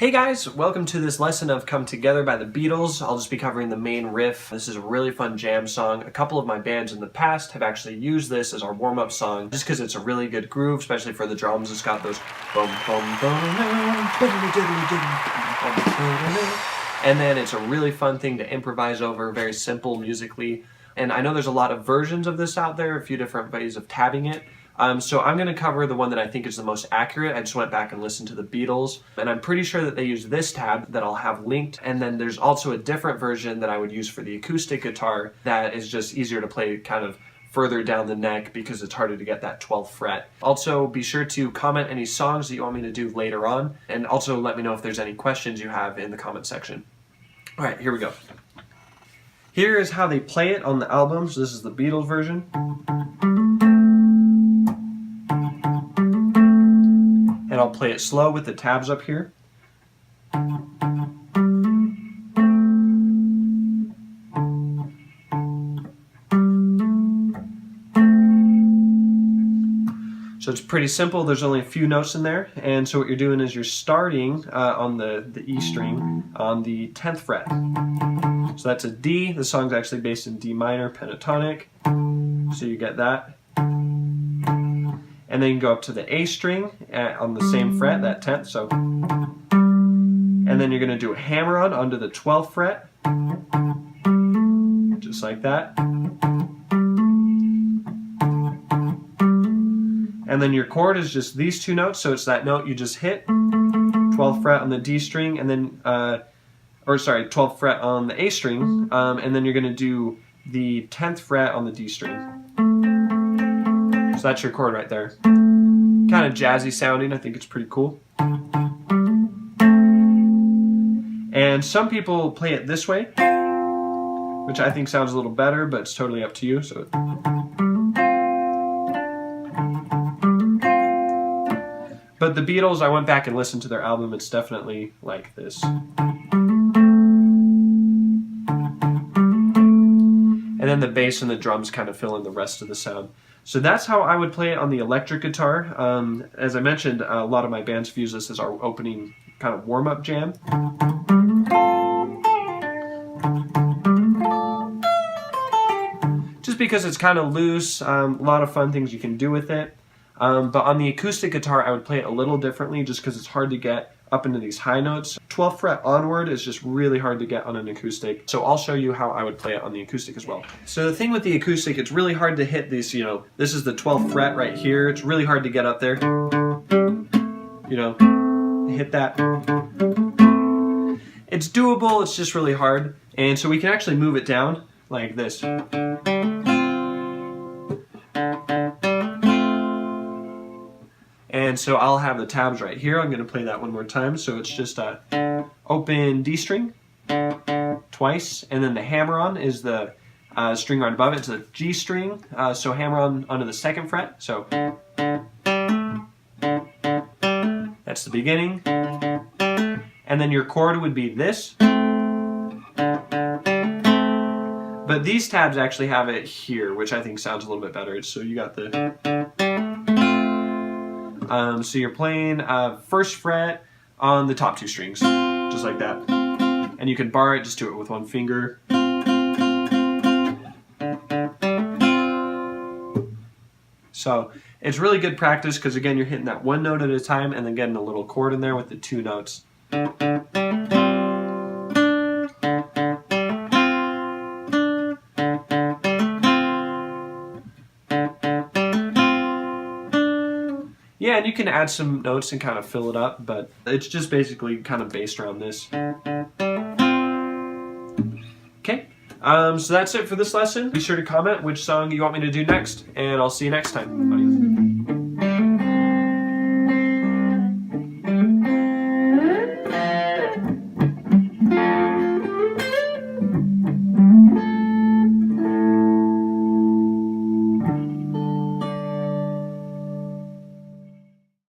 Hey guys, welcome to this lesson of Come Together by the Beatles. I'll just be covering the main riff. This is a really fun jam song. A couple of my bands in the past have actually used this as our warm-up song just because it's a really good groove, especially for the drums. It's got those boom, boom, boom, and then it's a really fun thing to improvise over, very simple musically. And I know there's a lot of versions of this out there, a few different ways of tabbing it. So I'm going to cover the one that I think is the most accurate. I just went back and listened to the Beatles, and I'm pretty sure that they use this tab that I'll have linked, and then there's also a different version that I would use for the acoustic guitar that is just easier to play kind of further down the neck because it's harder to get that 12th fret. Also, be sure to comment any songs that you want me to do later on, and also let me know if there's any questions you have in the comment section. Alright, here we go. Here is how they play it on the album. So this is the Beatles version. And I'll play it slow with the tabs up here. So it's pretty simple. There's only a few notes in there, and so what you're doing is you're starting on the E string on the 10th fret. So that's a D. The song's actually based in D minor pentatonic, so you get that. And then you go up to the A string on the same fret, that 10th. So, and then you're going to do a hammer-on onto the 12th fret, just like that. And then your chord is just these two notes, so it's that note you just hit, 12th fret on the D string, and then, 12th fret on the A string, and then you're going to do the 10th fret on the D string. So that's your chord right there. Kind of jazzy sounding, I think it's pretty cool. And some people play it this way, which I think sounds a little better, but it's totally up to you. So. But the Beatles, I went back and listened to their album, it's definitely like this. And then the bass and the drums kind of fill in the rest of the sound. So that's how I would play it on the electric guitar. As I mentioned, a lot of my bands have used this as our opening kind of warm-up jam. Just because it's kind of loose, a lot of fun things you can do with it. But on the acoustic guitar, I would play it a little differently just because it's hard to get up into these high notes. 12th fret onward is just really hard to get on an acoustic. So I'll show you how I would play it on the acoustic as well. So the thing with the acoustic, it's really hard to hit these, this is the 12th fret right here. It's really hard to get up there. Hit that. It's doable, it's just really hard. And so we can actually move it down like this. And so I'll have the tabs right here. I'm going to play that one more time. So it's just a open D string twice, and then the hammer-on is the string right above it. It's a G string, so hammer-on onto the 2nd fret. So that's the beginning. And then your chord would be this. But these tabs actually have it here, which I think sounds a little bit better. So you got the... so you're playing 1st fret on the top 2 strings, just like that. And you can bar it, just do it with one finger. So it's really good practice because, again, you're hitting that one note at a time and then getting a little chord in there with the 2 notes. Yeah, and you can add some notes and kind of fill it up, but it's just basically kind of based around this. Okay, so that's it for this lesson. Be sure to comment which song you want me to do next, and I'll see you next time. Bye.